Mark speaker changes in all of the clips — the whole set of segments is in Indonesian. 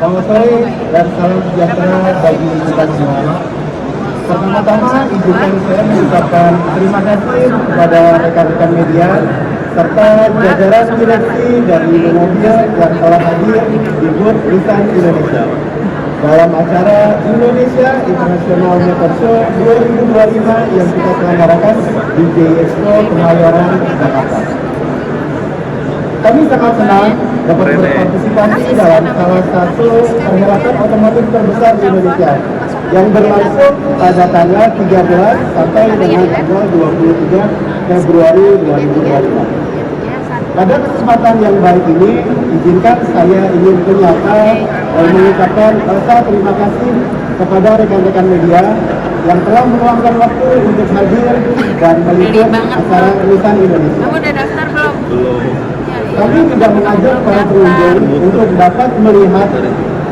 Speaker 1: Selamat sore dan salam sejahtera bagi kita semua. Pertama-tama izinkan saya mengucapkan terima kasih kepada rekan-rekan media serta jajaran direksi dari Indonesia yang telah hadir di booth Nissan Indonesia dalam acara Indonesia International Motor Show 2025 yang kita selenggarakan di J Expo Kemayoran, Jakarta. Kami sangat senang dapat berpartisipasi dalam salah satu perhelatan otomotif terbesar di Indonesia yang berlangsung pada tanggal 13 sampai dengan tanggal 23 Februari 2025. Pada kesempatan yang baik ini, izinkan saya ingin menyapa dan mengucapkan rasa terima kasih kepada rekan-rekan media yang telah meluangkan waktu untuk hadir dan meliput acara Nissan Indonesia.
Speaker 2: Kamu udah daftar belum?
Speaker 1: Kami tidak mengajak para pengunjung untuk dapat melihat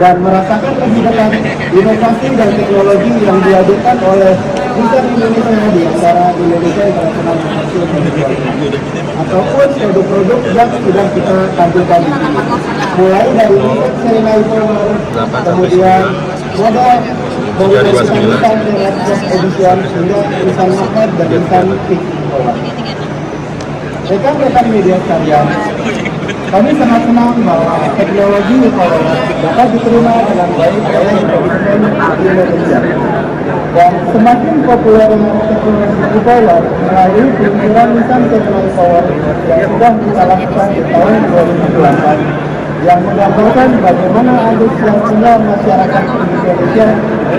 Speaker 1: dan merasakan lebih dekat inovasi dan teknologi yang dihadirkan oleh Nissan Indonesia di acara Indonesia International Motor Show ataupun produk-produk yang sudah kita tampilkan di sini. Mulai dari Nissan Serena Power, kemudian model dari Nissan Terrace Edition hingga Nissan Machine dan Nissan Kick Power. Rekan-rekan media sekalian, kami sangat senang bahwa teknologi e-power dapat diterima dengan baik oleh konsumen di Indonesia. Dan semakin populer teknologi e-power melalui peluncuran Nissan Serena e-Power yang sudah kita lakukan di tahun 2008 yang menggambarkan bagaimana antusiasme masyarakat Indonesia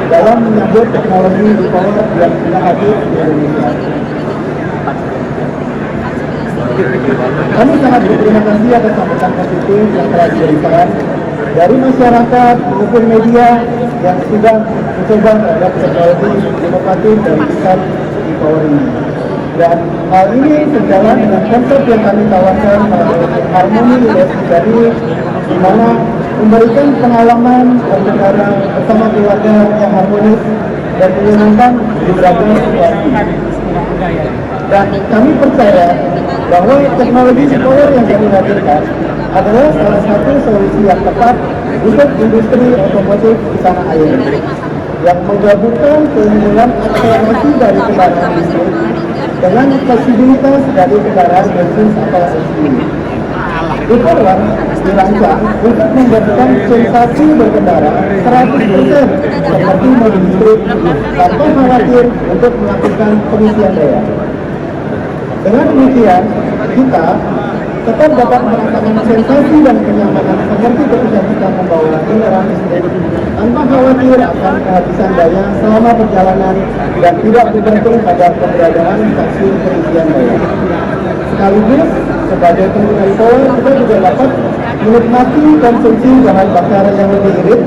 Speaker 1: dalam menyambut teknologi e-power yang sudah hadir di Indonesia. Kami sangat berterima kasih atas sambutan positif yang telah diberikan dari masyarakat maupun media yang sudah mencoba terhadap teknologi inovatif dari Nissan e-Power ini. Dan hal ini sejalan dengan konsep yang kami tawarkan melalui Harmony dari di mana memberikan pengalaman berkendara bersama keluarga yang harmonis dan menyenangkan di berbagai situasi. Dan kami percaya bahwa teknologi e-power yang kami hadirkan adalah salah satu solusi yang tepat untuk industri otomotif di tanah air yang menggabungkan keunggulan akselerasi dari kendaraan listrik dengan fleksibilitas dari kendaraan bensin atau SUV. E-power dirancang untuk memberikan sensasi berkendara 100% seperti mobil listrik tanpa khawatir untuk melakukan pengisian daya. Dengan demikian, kita tetap dapat merasakan sensasi dan kenyamanan seperti ketika kita membawa kendaraan listrik tanpa khawatir akan kehabisan daya selama perjalanan dan tidak bergantung pada keberadaan stasiun pengisian daya. Sekaligus, sebagai pengguna e-power, kita juga dapat menikmati konsumsi bahan bakar yang lebih irit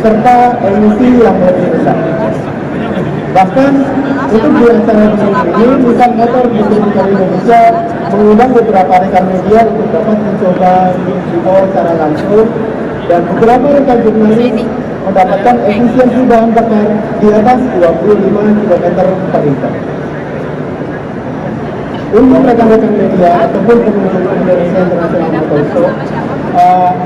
Speaker 1: serta emisi yang lebih besar. Bahkan untuk di acara ini, Nissan Motor Distributor Indonesia mengundang beberapa rekan media untuk dapat mencoba e-power secara langsung, dan beberapa rekan jurnalis mendapatkan efisiensi bahan bakar di atas 25 km per liter. Untuk rekan-rekan media ataupun pengunjung Indonesia International Motor Show,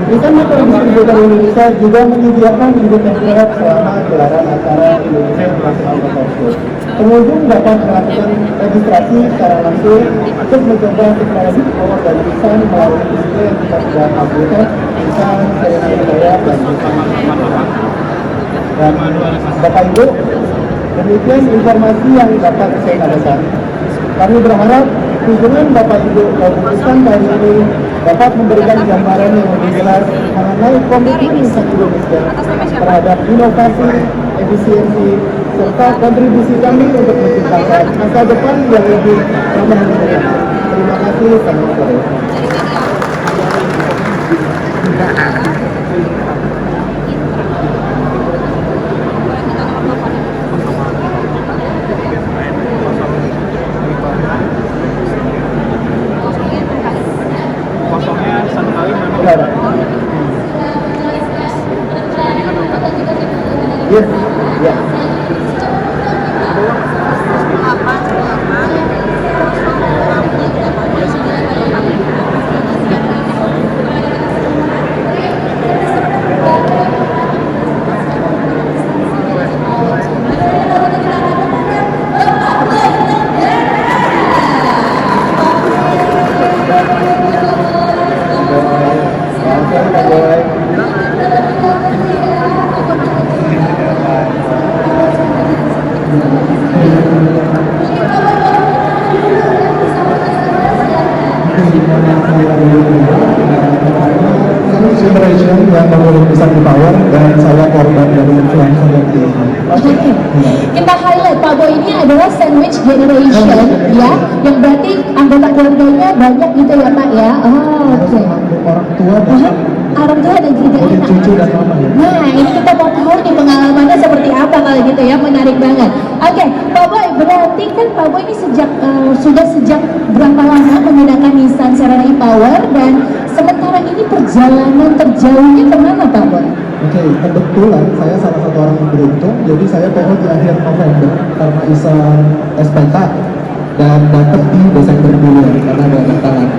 Speaker 1: Nissan Motor Distributor Indonesia juga menyediakan unit template selama gelaran acara Indonesia International Motor Show. Pengunjung dapat melakukan registrasi secara langsung untuk mencoba teknologi e-power dari Nissan melalui display yang kita sudah tampilkan, Nissan Serena Himalaya dan Nissan Machine. Dan Bapak Ibu, demikian informasi yang dapat saya sampaikan. Kami berharap kunjungan Bapak Ibu ke Nissan kali ini dapat memberikan gambaran yang lebih jelas mengenai komitmen Nissan Indonesia terhadap inovasi, efisiensi, serta kontribusi kami untuk menciptakan masa depan yang lebih ramah lingkungan. Terima kasih, selamat sore. Yes, ya. bye. Generation yang memilih besar di power dan saya korban dari influencer yang tinggi.
Speaker 2: Kita highlight Pak Boy ini adalah sandwich generation ya, yang berarti anggota keluarganya banyak gitu ya Pak ya. Oh, oke.
Speaker 1: Orang tua dan
Speaker 2: Orang tua dan juga anak.
Speaker 1: cucu dan mama ya.
Speaker 2: Nah, ini kita mau tahu nih pengalamannya seperti apa kalau gitu ya, menarik banget. Oke, Pak Boy, berarti kan Pak Boy ini sudah sejak berapa lama menggunakan Nissan Serena e-Power, dan sementara ini perjalanan terjauhnya kemana Pak Boy?
Speaker 1: Oke, kebetulan saya salah satu orang yang beruntung, jadi saya PO di akhir November karena iseng SPK dan dapat di Desember dulu karena ada tantangan.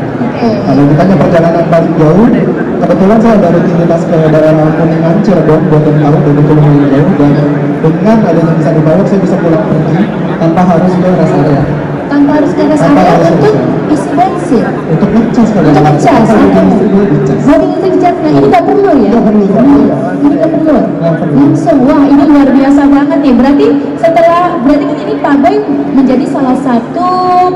Speaker 1: Kalau ditanya perjalanan paling jauh, kebetulan saya ada rutinitas ke daerah Kuningan, Cirebon, buat yang tahu, dan itu lumayan jauh, dan dengan adanya bisa dibawa saya bisa pulang pergi tanpa harus ke rest area.
Speaker 2: Tanpa harus ke rest
Speaker 1: Tanpa
Speaker 2: area
Speaker 1: harus
Speaker 2: untuk
Speaker 1: ke
Speaker 2: isi bensin.
Speaker 1: Untuk ngecas kalau
Speaker 2: Untuk ngecas, oke.
Speaker 1: dicas.
Speaker 2: Mobil listrik cat, nah ini nggak perlu ya?
Speaker 1: Nggak perlu.
Speaker 2: Ini nggak perlu.
Speaker 1: Nggak perlu.
Speaker 2: Langsung, wah ini luar biasa banget nih. Berarti berarti kan ini Pak Boy menjadi salah satu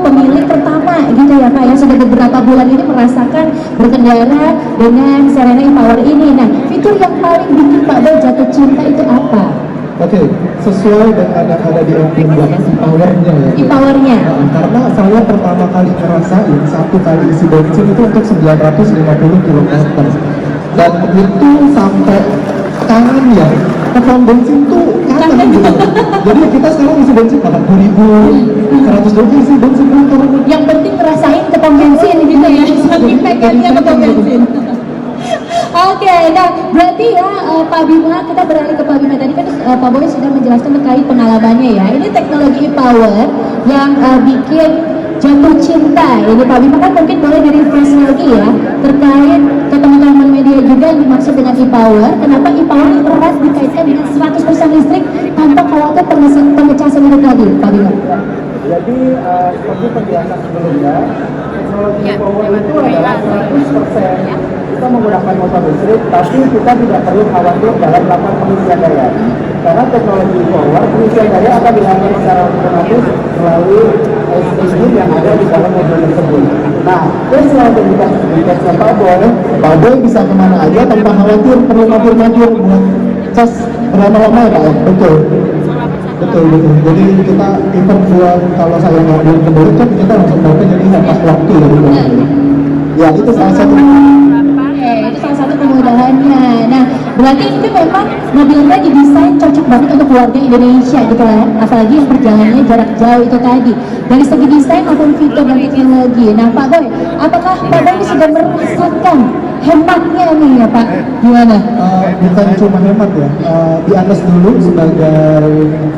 Speaker 2: pemilik pertama gitu ya Pak, yang sudah beberapa bulan ini merasakan berkendara dengan Serena e-Power ini. Nah, fitur yang paling bikin Pak Boy jatuh cinta itu apa?
Speaker 1: Oke, sesuai dengan yang ada di emblem belakang e-powernya ya.
Speaker 2: E-Powernya.
Speaker 1: Karena saya pertama kali ngerasain satu kali isi bensin itu untuk 950 km, dan itu sampai kangen ya, ke pom bensin tuh kangen gitu. Jadi kita sekarang isi bensin 40.000, 120 isi bensin motor.
Speaker 2: Yang penting ngerasain ke pom bensin gitu ya, saking pengennya ke pom bensin. Oke, nah berarti ya Pak Bima, kita beralih ke Pak Bima. Tadi kan Pak Boy sudah menjelaskan terkait pengalamannya ya. Ini teknologi e-Power yang bikin jatuh cinta. Ini Pak Bima kan mungkin boleh di-refresh lagi ya, terkait ke teman-teman media juga yang dimaksud dengan e-Power. Kenapa e-Power erat dikaitkan dengan 100% listrik tanpa khawatir pengecasan itu tadi, Pak Bima?
Speaker 1: Jadi seperti penjelasan sebelumnya, teknologi e-Power itu adalah 100% kita menggunakan motor listrik, tapi kita tidak perlu khawatir dalam melakukan pengisian daya. Karena teknologi e-Power, pengisian daya akan dilakukan secara otomatis melalui engine yang ada di dalam mobil tersebut. Nah, terus selain dikasih Pak Boy bisa kemana aja tanpa khawatir perlu mampir-mampir buat cas berlama-lama ya Pak ya? Betul. Jadi kita even buat kalau saya ngambil ke kan kita langsung pakai, jadi nggak pas waktu ya. Ya itu salah satu.
Speaker 2: Itu salah satu kemudahannya. Nah, berarti itu memang mobilnya didesain cocok banget untuk warga Indonesia gitu kan, apalagi yang perjalanannya jarak jauh itu tadi. Dari segi desain maupun fitur dan teknologi. Nah, Pak Boy, apakah Pak Boy sudah merasakan hematnya nih ya Pak? Gimana?
Speaker 1: Bukan cuma hemat ya, di atas dulu sebagai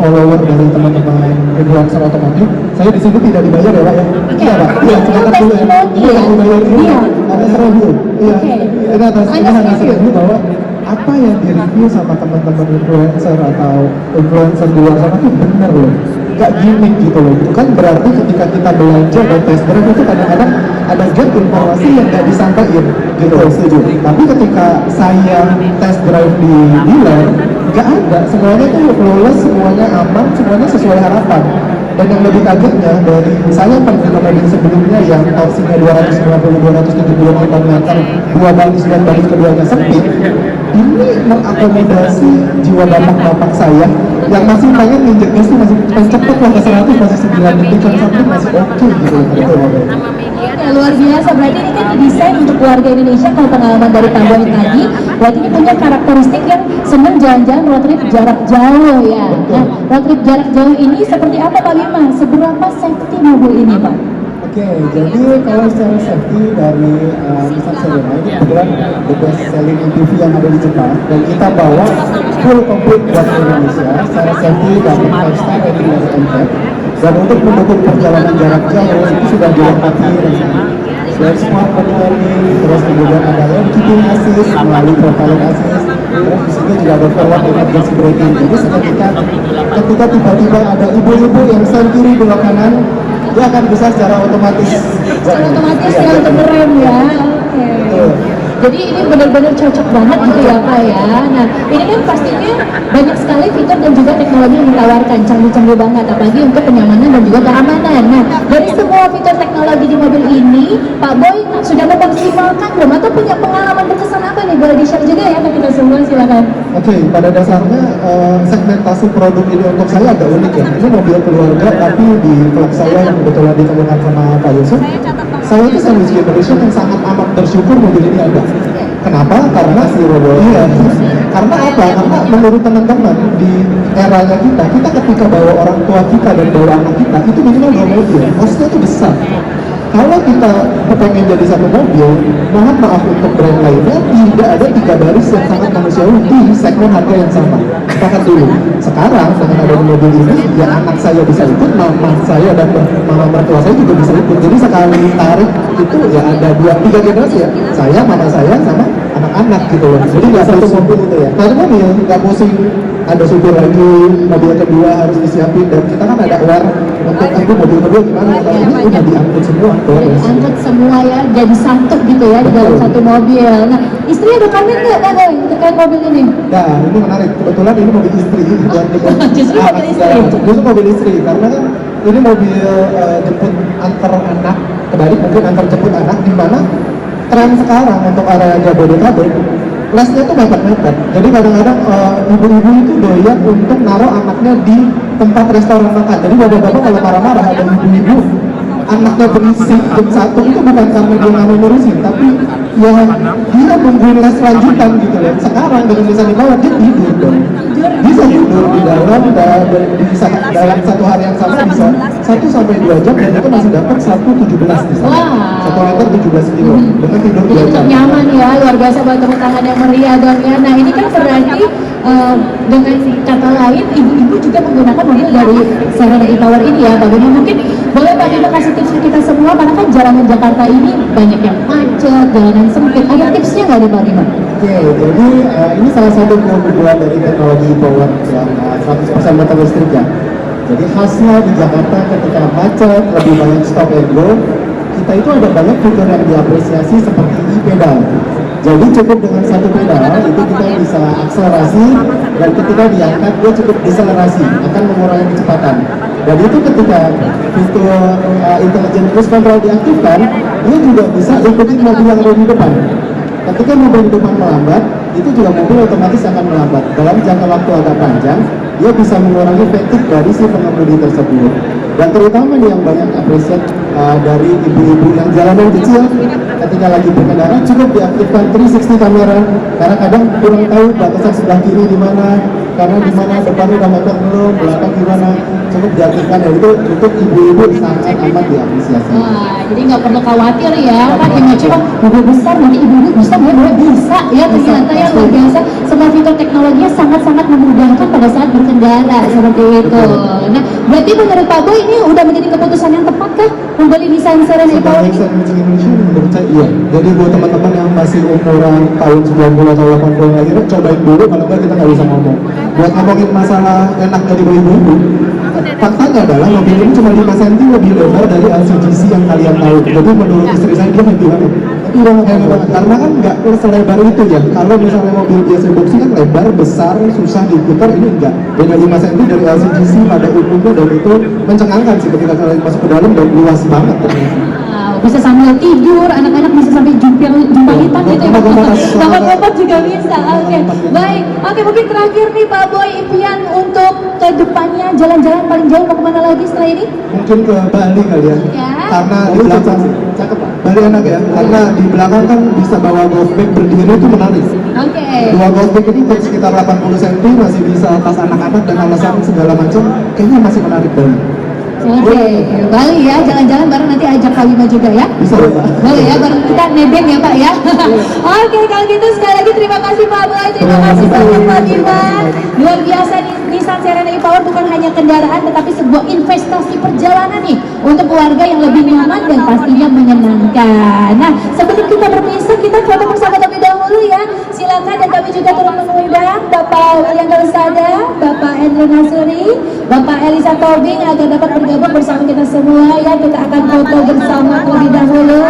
Speaker 1: follower dari teman-teman influencer otomotif, saya di sini tidak dibayar ya Pak ya? Iya Pak, iya sebentar dulu ya. Iya,
Speaker 2: Iya.
Speaker 1: Ada review. Iya.
Speaker 2: Oke.
Speaker 1: Ini atas ini hanya review bahwa apa yang di-review sama teman-teman influencer atau influencer di luar sana itu benar loh, nggak gimmick gitu loh. Itu kan berarti ketika kita belanja dan test drive itu kadang-kadang ada gap informasi yang nggak disampaikan gitu. Setuju. Tapi ketika saya test drive di dealer, nggak ada, semuanya tuh flawless, semuanya aman, semuanya sesuai harapan. Dan yang lebih kagetnya, dari saya pengguna mobil sebelumnya yang torsinya 250-270 Nm, dua balis dan balis keduanya sempit, ini mengakomodasi jiwa bapak saya yang masih pengen nginjek gas tuh masih cepet lah ke 100, masih 9 detik kan sampai masih oke gitu.
Speaker 2: Ya, luar biasa, berarti ini kan didesain untuk warga Indonesia. Kalau pengalaman dari Pak Boy tadi, berarti ini punya karakteristik yang senang jalan-jalan road trip jarak jauh ya. Nah, road trip jarak jauh ini seperti apa Pak Bima? Seberapa safety mobil ini Pak?
Speaker 1: Oke, jadi kalau secara safety dari Nissan Serena ini kebetulan the best selling MPV yang ada di Jepang, dan kita bawa full complete buat Indonesia. Secara safety dapat 5 star rating dari NCAP, dan untuk mendukung perjalanan jarak jauh itu sudah dilengkapi dari smart monitoring, terus kemudian ada lane keeping assist melalui profiling assist, terus di sini juga ada forward emergency braking. Jadi ketika tiba-tiba ada ibu-ibu yang sen kiri belok kanan, dia akan bisa secara otomatis.
Speaker 2: Secara otomatis ya untuk ngerem ya. Oke. Jadi ini benar-benar cocok banget gitu ya Pak ya. Nah ini kan pastinya banyak sekali fitur dan juga teknologi yang ditawarkan, canggih-canggih banget, apalagi untuk kenyamanan dan juga keamanan. Nah dari semua fitur teknologi di mobil ini, Pak Boy sudah memaksimalkan belum atau punya pengalaman berkesan apa nih? Boleh di-share juga ya ke kita semua, silakan.
Speaker 1: Oke, pada dasarnya segmentasi produk ini untuk saya agak unik ya. Ini mobil keluarga, tapi di vlog saya yang kebetulan ditemukan sama Pak Yusuf, saya itu sandwich generation yang sangat amat bersyukur mobil ini ada. Kenapa? Karena iya. Karena apa? Karena menurut teman-teman di eranya kita ketika bawa orang tua kita dan bawa anak kita itu minimal 2 mobil. Kosnya itu besar. Kalau kita pengen jadi satu mobil, mohon maaf untuk brand lainnya, tidak ada 3 baris yang sangat manusiawi di segmen harga yang sama. Sepakat dulu. Sekarang dengan ada mobil ini, ya anak saya bisa ikut, mama saya dan mama mertua saya juga bisa ikut. Jadi sekali tarik itu ya ada 2-3 generasi ya. Saya, mama saya, sama anak-anak gitu loh. Jadi nggak satu mobil itu ya. Satu mobil, nggak pusing. Ada supir lagi, mobil kedua harus disiapin, dan kita kan ada aware untuk aku mobil kedua gimana. Kalau ini udah diangkut semua.
Speaker 2: Diangkut semua ya, jadi satu gitu ya di dalam satu mobil. Nah, istri ada komen nggak Pak Boy terkait mobil ini?
Speaker 1: Nah, ini menarik. Kebetulan ini mobil istri.
Speaker 2: Justru mobil istri.
Speaker 1: Justru mobil istri, karena kan ini mobil jemput antar anak, kebalik mungkin antar jemput anak, di mana tren sekarang untuk area Jabodetabek lesnya tuh mepet-mepet. Jadi kadang-kadang ibu-ibu itu doyan untuk naruh anaknya di tempat restoran makan. Jadi bapak-bapak kalau marah-marah ada ibu-ibu anaknya berisik jam 1 itu bukan karena dia nggak mau ngurusin, tapi ya dia nungguin les lanjutan gitu loh. Sekarang dengan bisa dibawa dia tidur dong. Bisa tidur di dalam dalam satu hari yang sama bisa 1-2 jam dan itu masih dapat 1,17 di sana. 1 liter 17 kilo dengan tidur 2
Speaker 2: Jadi
Speaker 1: jam.
Speaker 2: tetap nyaman ya, luar biasa buat tepuk tangan yang meriah dong ya. Nah ini kan berarti dengan kata lain ibu-ibu juga menggunakan mobil dari Serena e-Power ini ya. Bagaimana mungkin boleh Pak Bima kasih tips ke kita semua, karena kan jalanan Jakarta ini banyak yang macet, jalanan sempit. Ada tipsnya nggak nih Pak Bima?
Speaker 1: Oke, jadi ini salah satu keunggulan dari teknologi e-Power yang 100% motor listrik ya. Jadi khasnya di Jakarta ketika macet, lebih banyak stop and go, kita itu ada banyak fitur yang diapresiasi seperti e-pedal. Jadi cukup dengan satu pedal itu kita bisa akselerasi, dan ketika diangkat dia cukup deselerasi, akan mengurangi kecepatan. Dan itu ketika fitur intelligent cruise control diaktifkan, dia juga bisa ikutin mobil yang ada di depan. Ketika mobil di depan melambat, itu juga mobil otomatis akan melambat. Dalam jangka waktu agak panjang, dia bisa mengurangi fatigue dari si pengemudi tersebut. Dan terutama nih yang banyak apresiat dari ibu-ibu yang jalanan kecil, ketika lagi berkendara cukup diaktifkan 360 kamera, karena kadang kurang tahu batasan sebelah kiri di mana, karena di mana depannya udah mepet belum, belakang gimana, cukup diaktifkan. Dan itu untuk ibu-ibu sangat amat diapresiasi.
Speaker 2: Wah, jadi nggak perlu khawatir ya, kan yang cuma mobil besar nanti ibu-ibu bisa ya ternyata ya luar biasa. Semua fitur teknologinya sangat-sangat memudahkan pada saat berkendara seperti itu. Nah, berarti menurut Pak Boy ini udah menjadi keputusan yang tepat kah membeli Nissan Serena e-Power ini?
Speaker 1: Menurut saya iya. Jadi buat teman-teman yang masih umuran tahun 90 atau 80 akhirnya cobain dulu, kalau enggak kita nggak bisa ngomong. Buat ngomongin masalah enak dari ibu-ibu, faktanya adalah mobil ini cuma 5 cm lebih lebar dari LCGC yang kalian tahu. Jadi menurut istri saya dia happy banget. Tapi udah happy banget karena kan nggak selebar itu ya. Kalau misalnya mobil biasa boxy kan lebar, besar, susah diputar, ini enggak. Beda 5 cm dari LCGC pada umumnya, dan itu mencengangkan sih ketika kalian masuk ke dalam, dan luas banget ternyata.
Speaker 2: Bisa sambil tidur, anak-anak bisa sampai jumping hitam gitu ya. Bapak-bapak juga bisa. Oke, baik. Oke, mungkin terakhir nih Pak Boy, impian untuk ke depannya, jalan-jalan paling jauh mau kemana lagi setelah ini?
Speaker 1: Mungkin ke Bali kali ya. Karena di belakang cakep Pak. Bali enak ya, karena di belakang kan bisa bawa golf bag berdiri, itu menarik.
Speaker 2: Oke.
Speaker 1: Dua golf bag ini sekitar 80 cm, masih bisa tas anak-anak dan alasan segala macam, kayaknya masih menarik Bali.
Speaker 2: Oke, Bali ya, jalan-jalan bareng, nanti ajak Pak Bima juga ya.
Speaker 1: Bisa ya Pak.
Speaker 2: Boleh ya, bareng kita nebeng ya Pak ya. Oke, kalau gitu sekali lagi terima kasih Pak Boy, terima kasih banyak Pak Bima. Luar biasa nih, Nissan Serena e-Power bukan hanya kendaraan, tetapi sebuah investasi perjalanan nih untuk keluarga yang lebih nyaman dan pastinya menyenangkan. Nah, sebelum kita berpisah, kita foto bersama terlebih dahulu ya. Silakan, dan kami juga turut mengundang Bapak William Dalsada, Bapak Andrew Nasuri, Bapak Elisa Tobing agar dapat bergabung bersama kita semua ya. Kita akan foto bersama terlebih dahulu.